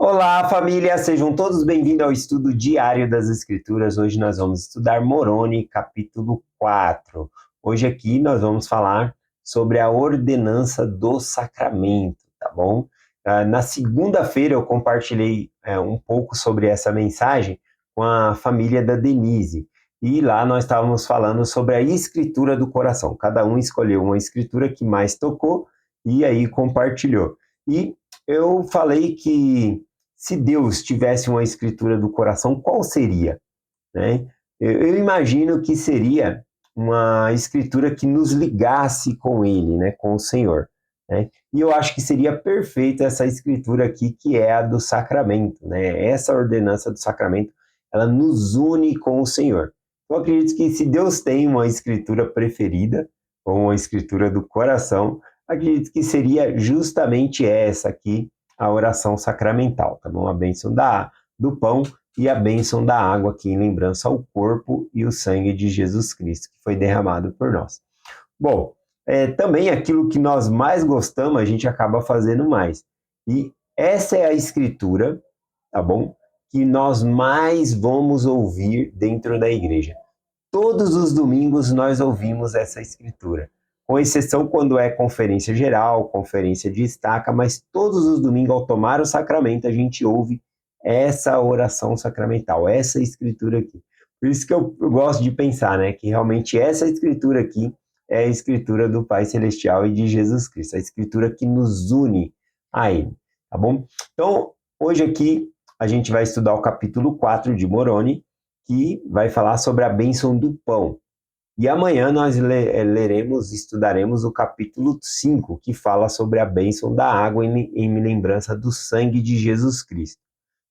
Olá, família! Sejam todos bem-vindos ao estudo diário das Escrituras. Hoje nós vamos estudar Moroni, capítulo 4. Hoje aqui nós vamos falar sobre a ordenança do sacramento, tá bom? Na segunda-feira eu compartilhei um pouco sobre essa mensagem com a família da Denise. E lá nós estávamos falando sobre a escritura do coração. Cada um escolheu uma escritura que mais tocou e aí compartilhou. E eu falei que se Deus tivesse uma escritura do coração, qual seria? Né? Eu imagino que seria uma escritura que nos ligasse com Ele, né? Com o Senhor. Né? E eu acho que seria perfeita essa escritura aqui, que é a do sacramento. Né? Essa ordenança do sacramento, ela nos une com o Senhor. Eu acredito que se Deus tem uma escritura preferida, ou uma escritura do coração, acredito que seria justamente essa aqui, a oração sacramental, tá bom? A bênção do pão e a bênção da água aqui em lembrança ao corpo e o sangue de Jesus Cristo, que foi derramado por nós. Bom, também aquilo que nós mais gostamos, a gente acaba fazendo mais. E essa é a escritura, tá bom? Que nós mais vamos ouvir dentro da igreja. Todos os domingos nós ouvimos essa escritura, com exceção quando é conferência geral, conferência de estaca, mas todos os domingos, ao tomar o sacramento, a gente ouve essa oração sacramental, essa escritura aqui. Por isso que eu gosto de pensar, né, que realmente essa escritura aqui é a escritura do Pai Celestial e de Jesus Cristo, a escritura que nos une a Ele, tá bom? Então, hoje aqui a gente vai estudar o capítulo 4 de Moroni, que vai falar sobre a bênção do pão. E amanhã nós leremos, estudaremos o capítulo 5, que fala sobre a bênção da água em lembrança do sangue de Jesus Cristo.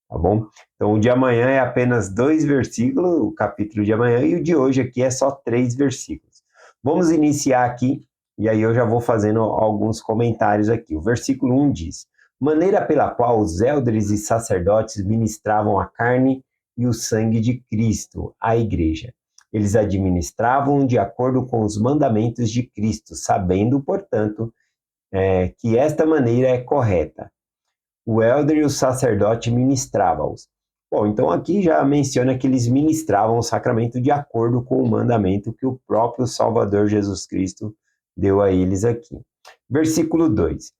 Tá bom? Então, o de amanhã é apenas 2 versículos, o capítulo de amanhã, e o de hoje aqui é só 3 versículos. Vamos iniciar aqui, e aí eu já vou fazendo alguns comentários aqui. O versículo 1 diz: maneira pela qual os eldres e sacerdotes ministravam a carne e o sangue de Cristo à igreja. Eles administravam de acordo com os mandamentos de Cristo, sabendo, portanto, que esta maneira é correta. O elder e o sacerdote ministravam-os. Bom, então aqui já menciona que eles ministravam o sacramento de acordo com o mandamento que o próprio Salvador Jesus Cristo deu a eles aqui. Versículo 2.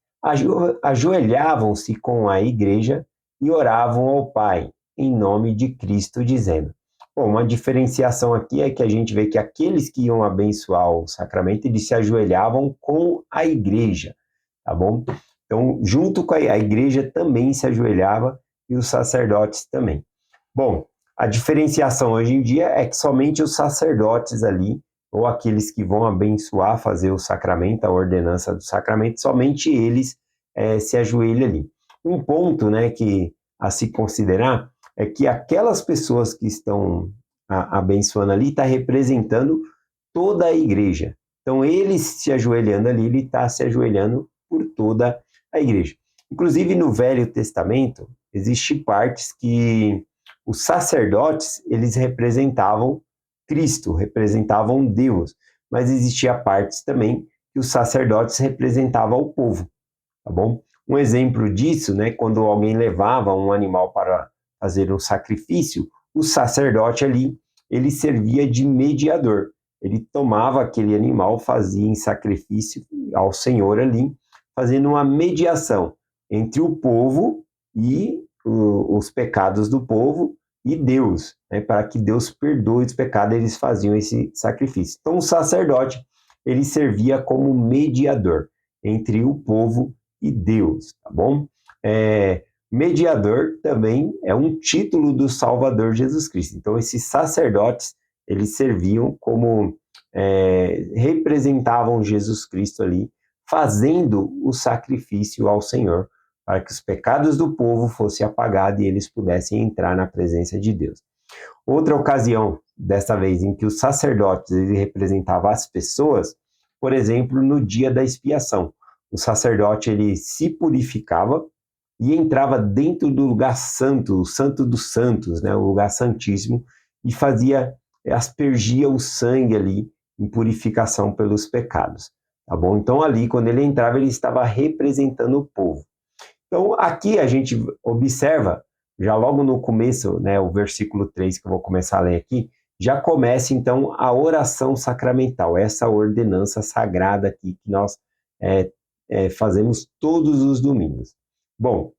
Ajoelhavam-se com a igreja e oravam ao Pai, em nome de Cristo, dizendo. Bom, uma diferenciação aqui é que a gente vê que aqueles que iam abençoar o sacramento, eles se ajoelhavam com a igreja, tá bom? Então, junto com a igreja também se ajoelhava e os sacerdotes também. Bom, a diferenciação hoje em dia é que somente os sacerdotes ali, ou aqueles que vão abençoar, fazer o sacramento, a ordenança do sacramento, somente eles se ajoelham ali. Um ponto, né, que a se considerar é que aquelas pessoas que estão abençoando ali está representando toda a igreja. Então, eles se ajoelhando ali, ele está se ajoelhando por toda a igreja. Inclusive, no Velho Testamento, existem partes que os sacerdotes, eles representavam Cristo, representavam Deus, mas existia partes também que os sacerdotes representavam o povo, tá bom? Um exemplo disso, né, quando alguém levava um animal para fazer um sacrifício, o sacerdote ali, ele servia de mediador. Ele tomava aquele animal, fazia em sacrifício ao Senhor ali, fazendo uma mediação entre o povo e os pecados do povo e Deus, né, para que Deus perdoe os pecados, eles faziam esse sacrifício. Então, o sacerdote, ele servia como mediador entre o povo e Deus, tá bom? Mediador também é um título do Salvador Jesus Cristo. Então, esses sacerdotes, eles serviam como, representavam Jesus Cristo ali, fazendo o sacrifício ao Senhor, para que os pecados do povo fossem apagados e eles pudessem entrar na presença de Deus. Outra ocasião, desta vez, em que os sacerdotes representavam as pessoas, por exemplo, no dia da expiação. O sacerdote ele se purificava e entrava dentro do lugar santo, o santo dos santos, né, o lugar santíssimo, e aspergia o sangue ali em purificação pelos pecados, tá bom? Então ali, quando ele entrava, ele estava representando o povo. Então, aqui a gente observa, já logo no começo, né, o versículo 3 que eu vou começar a ler aqui, já começa então a oração sacramental, essa ordenança sagrada aqui que nós fazemos todos os domingos. Bom,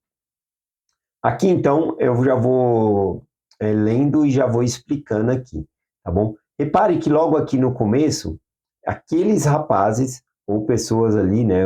aqui então eu já vou lendo e já vou explicando aqui, tá bom? Repare que logo aqui no começo, aqueles rapazes ou pessoas ali, né,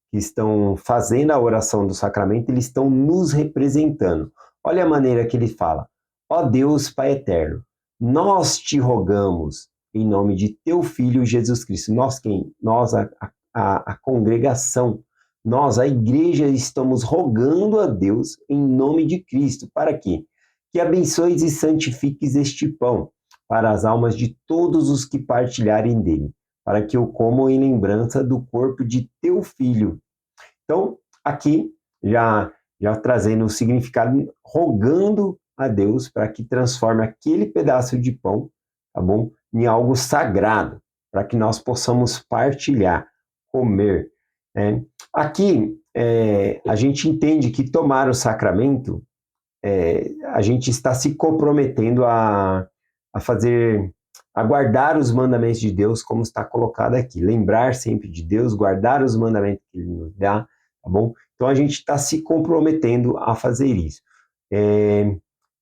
que estão fazendo a oração do sacramento, eles estão nos representando. Olha a maneira que ele fala: ó Deus Pai eterno, nós te rogamos em nome de teu Filho Jesus Cristo. Nós quem? Nós, a congregação, nós, a igreja, estamos rogando a Deus em nome de Cristo. Para quê? Que abençoes e santifiques este pão para as almas de todos os que partilharem dele, para que eu comam em lembrança do corpo de teu Filho. Então, aqui, já trazendo o significado, rogando a Deus para que transforme aquele pedaço de pão, tá bom? Em algo sagrado, para que nós possamos partilhar, comer. Né? Aqui, a gente entende que tomar o sacramento, a gente está se comprometendo a fazer, a guardar os mandamentos de Deus, como está colocado aqui. Lembrar sempre de Deus, guardar os mandamentos que Ele nos dá, tá bom? Então a gente está se comprometendo a fazer isso.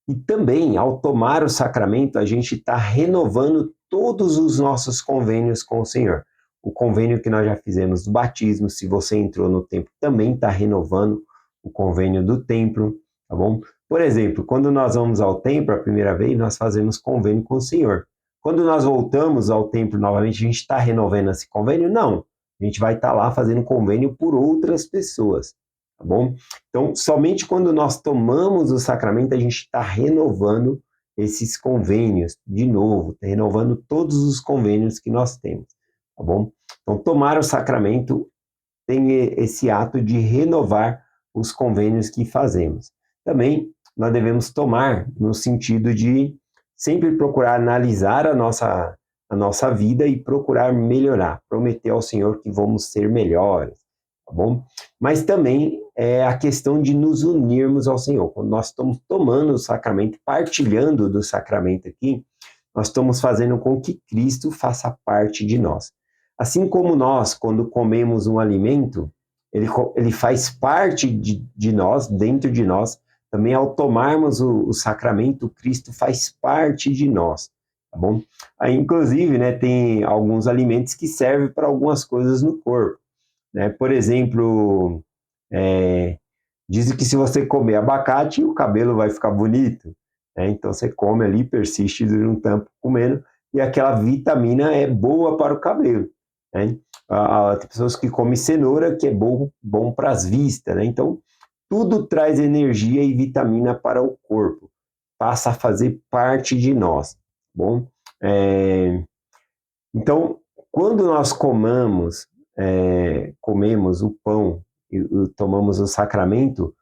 E também, ao tomar o sacramento, a gente está renovando todos os nossos convênios com o Senhor. O convênio que nós já fizemos do batismo, se você entrou no templo, também está renovando o convênio do templo, tá bom? Por exemplo, quando nós vamos ao templo a primeira vez, nós fazemos convênio com o Senhor. Quando nós voltamos ao templo novamente, a gente está renovando esse convênio? Não. A gente vai estar lá fazendo convênio por outras pessoas, tá bom? Então, somente quando nós tomamos o sacramento, a gente está renovando esses convênios de novo, renovando todos os convênios que nós temos, tá bom? Então, tomar o sacramento tem esse ato de renovar os convênios que fazemos. Também nós devemos tomar no sentido de sempre procurar analisar a nossa vida e procurar melhorar, prometer ao Senhor que vamos ser melhores, tá bom? Mas também é a questão de nos unirmos ao Senhor. Quando nós estamos tomando o sacramento, partilhando do sacramento aqui, nós estamos fazendo com que Cristo faça parte de nós. Assim como nós, quando comemos um alimento, ele faz parte de nós, dentro de nós, também ao tomarmos o sacramento, Cristo faz parte de nós, tá bom? Aí, inclusive, né, tem alguns alimentos que servem para algumas coisas no corpo, né? Por exemplo, dizem que se você comer abacate, o cabelo vai ficar bonito, né? Então você come ali, persiste durante um tempo comendo, e aquela vitamina é boa para o cabelo, né? Tem pessoas que comem cenoura, que é bom para as vistas, né? Então, tudo traz energia e vitamina para o corpo, passa a fazer parte de nós, bom? Então, quando nós comemos o pão e tomamos o sacramento,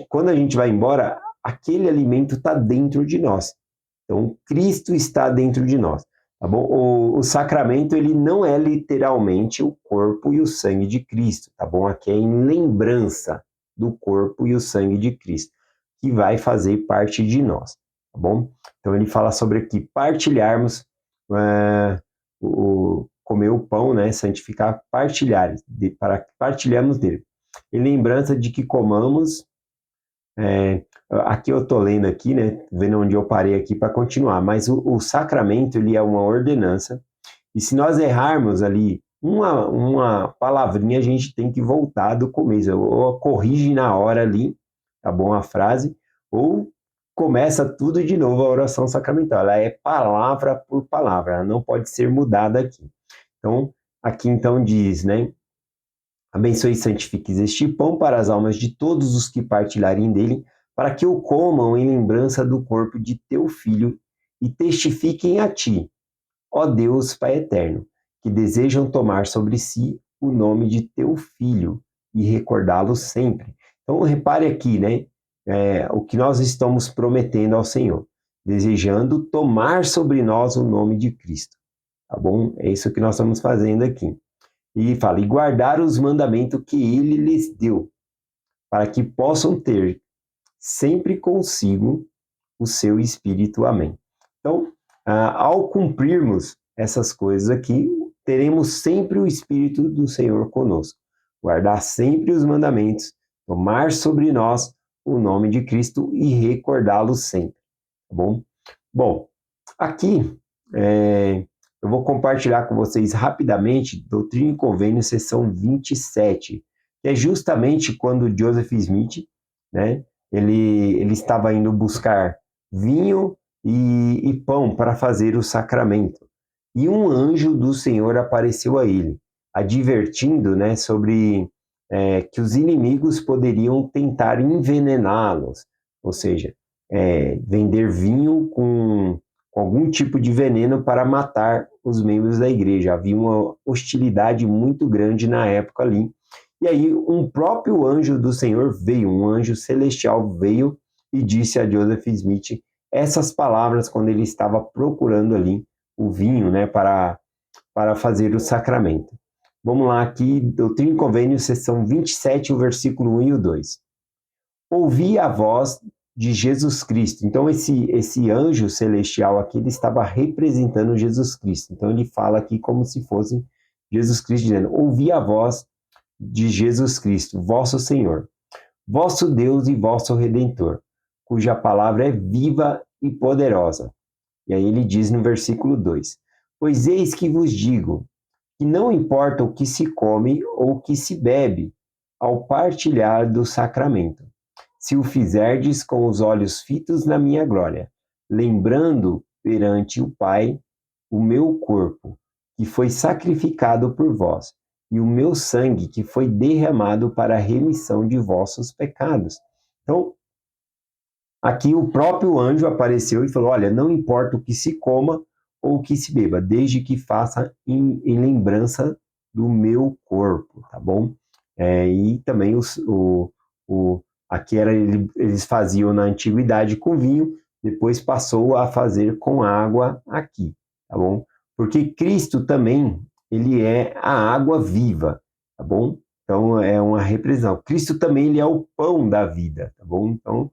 quando a gente vai embora, aquele alimento está dentro de nós. Então, Cristo está dentro de nós, tá bom? O sacramento, ele não é literalmente o corpo e o sangue de Cristo, tá bom? Aqui é em lembrança do corpo e o sangue de Cristo, que vai fazer parte de nós, tá bom? Então, ele fala sobre aqui, partilharmos, comer o pão, né? Santificar, partilhar, para que partilhamos dele. Em lembrança de que comamos, aqui eu estou lendo aqui, né, vendo onde eu parei aqui para continuar, mas o sacramento, ele é uma ordenança, e se nós errarmos ali uma palavrinha, a gente tem que voltar do começo, ou corrige na hora ali, tá bom, a frase, ou começa tudo de novo a oração sacramental, ela é palavra por palavra, ela não pode ser mudada aqui. Então, aqui então diz, né, abençoe e santifiques este pão para as almas de todos os que partilharem dele, para que o comam em lembrança do corpo de teu Filho e testifiquem a ti, ó Deus Pai eterno, que desejam tomar sobre si o nome de teu Filho e recordá-lo sempre. Então, repare aqui, né, o que nós estamos prometendo ao Senhor, desejando tomar sobre nós o nome de Cristo, tá bom? É isso que nós estamos fazendo aqui. E fala, e guardar os mandamentos que ele lhes deu, para que possam ter sempre consigo o seu Espírito. Amém. Então, ao cumprirmos essas coisas aqui, teremos sempre o Espírito do Senhor conosco. Guardar sempre os mandamentos, tomar sobre nós o nome de Cristo e recordá-lo sempre. Tá bom? Bom, aqui eu vou compartilhar com vocês rapidamente Doutrina e Convênio, seção 27, que é justamente quando Joseph Smith, né, ele estava indo buscar vinho e pão para fazer o sacramento. E um anjo do Senhor apareceu a ele, advertindo, né, sobre que os inimigos poderiam tentar envenená-los, ou seja, vender vinho com algum tipo de veneno para matar os membros da igreja. Havia uma hostilidade muito grande na época ali. E aí um próprio anjo do Senhor veio, um anjo celestial veio e disse a Joseph Smith essas palavras quando ele estava procurando ali o vinho, né, para fazer o sacramento. Vamos lá aqui, Doutrina e Convênio, seção 27, o versículo 1 e o 2. Ouvi a voz de Jesus Cristo. Então, esse anjo celestial aqui, ele estava representando Jesus Cristo. Então, ele fala aqui como se fosse Jesus Cristo dizendo, ouvi a voz de Jesus Cristo, vosso Senhor, vosso Deus e vosso Redentor, cuja palavra é viva e poderosa. E aí ele diz no versículo 2, pois eis que vos digo, que não importa o que se come ou o que se bebe, ao partilhar do sacramento, se o fizerdes com os olhos fitos na minha glória, lembrando perante o Pai o meu corpo, que foi sacrificado por vós, e o meu sangue, que foi derramado para a remissão de vossos pecados. Então, aqui o próprio anjo apareceu e falou, olha, não importa o que se coma ou o que se beba, desde que faça em lembrança do meu corpo, tá bom? E também aqui eles faziam na antiguidade com vinho, depois passou a fazer com água aqui, tá bom? Porque Cristo também, ele é a água viva, tá bom? Então é uma representação. Cristo também, ele é o pão da vida, tá bom? Então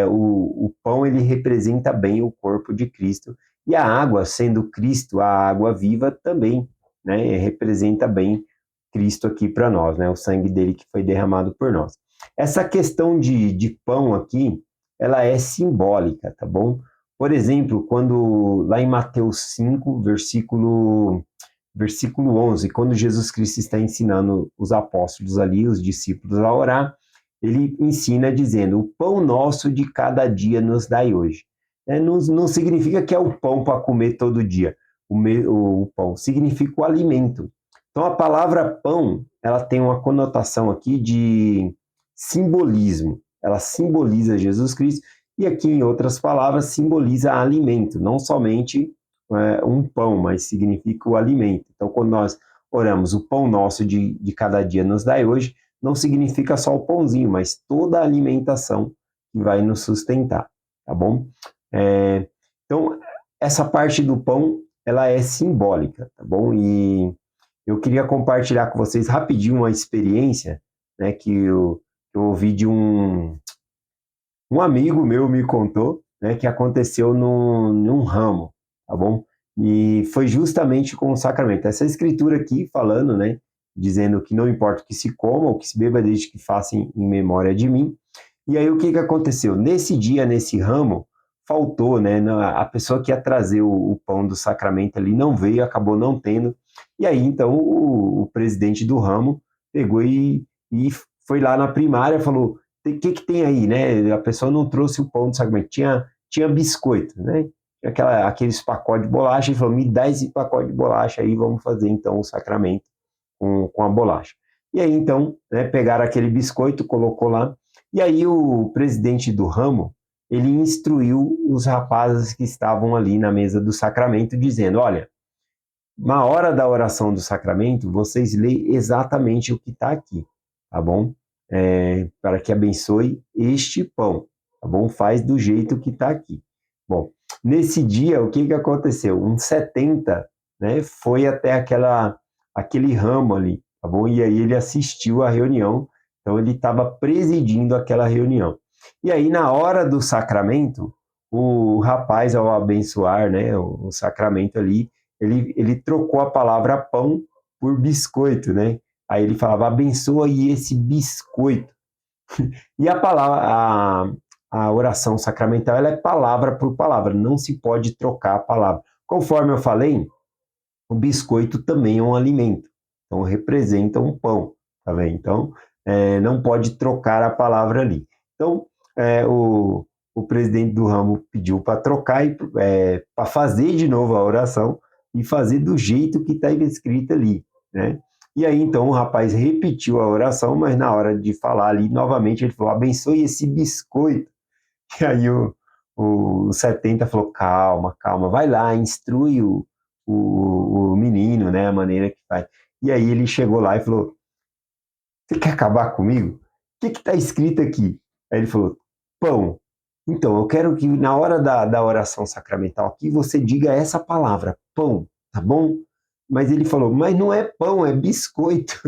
o pão, ele representa bem o corpo de Cristo, e a água, sendo Cristo a água viva, também, né, representa bem Cristo aqui para nós, né, o sangue dele que foi derramado por nós. Essa questão de pão aqui, ela é simbólica, tá bom? Por exemplo, quando lá em Mateus 5, versículo 11, quando Jesus Cristo está ensinando os apóstolos ali, os discípulos a orar, ele ensina dizendo, o pão nosso de cada dia nos dai hoje. Não significa que é o pão para comer todo dia, o pão, significa o alimento. Então a palavra pão, ela tem uma conotação aqui de simbolismo, ela simboliza Jesus Cristo, e aqui em outras palavras simboliza alimento, não somente um pão, mas significa o alimento. Então quando nós oramos, o pão nosso de cada dia nos dai hoje, não significa só o pãozinho, mas toda a alimentação que vai nos sustentar, tá bom? Então, essa parte do pão, ela é simbólica, tá bom? E eu queria compartilhar com vocês rapidinho uma experiência, né, que eu ouvi de um amigo meu me contou, né, que aconteceu num ramo, tá bom? E foi justamente com o sacramento. Essa escritura aqui falando, né, dizendo que não importa o que se coma ou que se beba, desde que faça em memória de mim. E aí o que aconteceu? Nesse dia, nesse ramo, faltou, né, a pessoa que ia trazer o pão do sacramento ali não veio, acabou não tendo. E aí então o presidente do ramo pegou e foi lá na primária, falou, o que tem aí, né? A pessoa não trouxe o pão do sacramento, tinha biscoito, né? Aqueles pacotes de bolacha, ele falou, me dá esse pacote de bolacha aí, vamos fazer então o sacramento com a bolacha. E aí, então, né, pegaram aquele biscoito, colocou lá, e aí o presidente do ramo, ele instruiu os rapazes que estavam ali na mesa do sacramento, dizendo, olha, na hora da oração do sacramento, vocês leem exatamente o que está aqui, tá bom? Para que abençoe este pão, tá bom? Faz do jeito que está aqui. Bom, nesse dia, o que aconteceu? Um 70, né, foi até aquele ramo ali, tá bom? E aí ele assistiu à reunião Então ele estava presidindo aquela reunião. E aí, na hora do sacramento, o rapaz, ao abençoar, né, o sacramento ali, ele trocou a palavra pão por biscoito, né? Aí ele falava, abençoa aí esse biscoito. E a palavra, a oração sacramental, ela é palavra por palavra, não se pode trocar a palavra. Conforme eu falei, o biscoito também é um alimento, então representa um pão, tá vendo? Então, não pode trocar a palavra ali. Então, o presidente do ramo pediu para trocar, para fazer de novo a oração e fazer do jeito que está escrito ali, né? E aí, então, o rapaz repetiu a oração, mas na hora de falar ali, novamente, ele falou, abençoe esse biscoito. E aí o 70 falou, calma, calma, vai lá, instrui o menino, né, a maneira que faz. E aí ele chegou lá e falou, você quer acabar comigo? O que está escrito aqui? Aí ele falou, pão. Então, eu quero que na hora da oração sacramental aqui, você diga essa palavra, pão, tá bom? Mas ele falou, mas não é pão, é biscoito.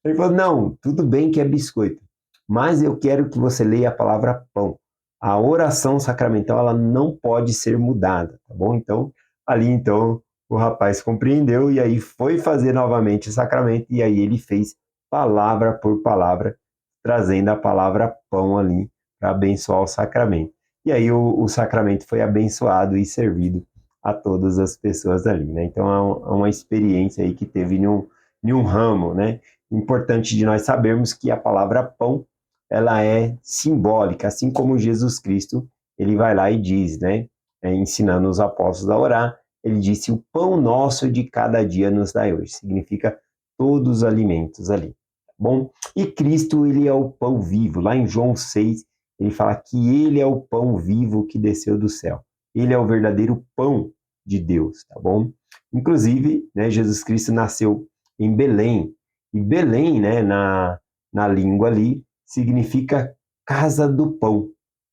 Ele falou, não, tudo bem que é biscoito, mas eu quero que você leia a palavra pão. A oração sacramental, ela não pode ser mudada, tá bom? Então, ali, então, o rapaz compreendeu e aí foi fazer novamente o sacramento e aí ele fez palavra por palavra, trazendo a palavra pão ali para abençoar o sacramento. E aí o sacramento foi abençoado e servido a todas as pessoas ali, né? Então, é uma experiência aí que teve em um ramo, né? Importante de nós sabermos que a palavra pão, ela é simbólica, assim como Jesus Cristo, ele vai lá e diz, né, ensinando os apóstolos a orar, ele disse, o pão nosso de cada dia nos dai hoje, significa todos os alimentos ali, tá bom? E Cristo, ele é o pão vivo, lá em João 6, ele fala que ele é o pão vivo que desceu do céu, ele é o verdadeiro pão de Deus, tá bom? Inclusive, né, Jesus Cristo nasceu em Belém, e Belém, né, na língua ali, significa casa do pão,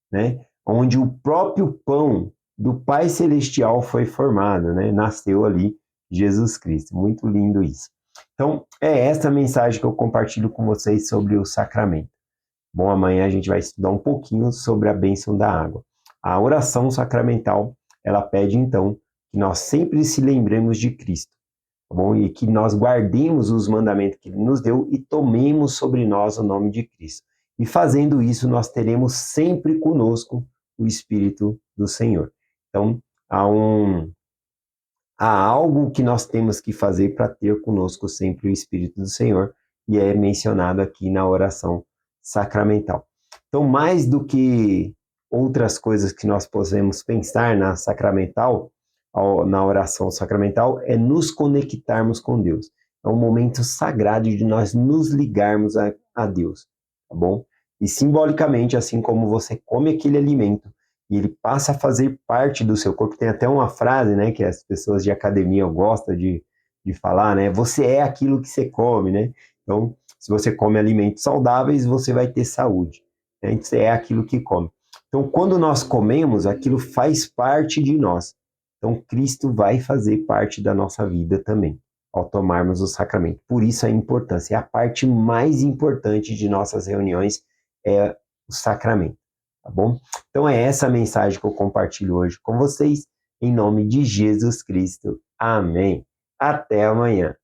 né? Onde o próprio pão do Pai Celestial foi formado, né? Nasceu ali Jesus Cristo. Muito lindo isso. Então, é essa mensagem que eu compartilho com vocês sobre o sacramento. Bom, amanhã a gente vai estudar um pouquinho sobre a bênção da água. A oração sacramental, ela pede então que nós sempre se lembremos de Cristo, tá bom? E que nós guardemos os mandamentos que ele nos deu e tomemos sobre nós o nome de Cristo. E fazendo isso, nós teremos sempre conosco o Espírito do Senhor. Então, há algo que nós temos que fazer para ter conosco sempre o Espírito do Senhor, e é mencionado aqui na oração sacramental. Então, mais do que outras coisas que nós podemos pensar na sacramental, na oração sacramental, é nos conectarmos com Deus. É um momento sagrado de nós nos ligarmos a Deus, tá bom? E simbolicamente, assim como você come aquele alimento e ele passa a fazer parte do seu corpo, tem até uma frase, né, que as pessoas de academia gostam de falar, né? Você é aquilo que você come, né? Então, se você come alimentos saudáveis, você vai ter saúde, né? Você é aquilo que come. Então, quando nós comemos, aquilo faz parte de nós. Então, Cristo vai fazer parte da nossa vida também, ao tomarmos o sacramento. Por isso a importância. A parte mais importante de nossas reuniões é o sacramento, tá bom? Então, é essa a mensagem que eu compartilho hoje com vocês, em nome de Jesus Cristo. Amém. Até amanhã.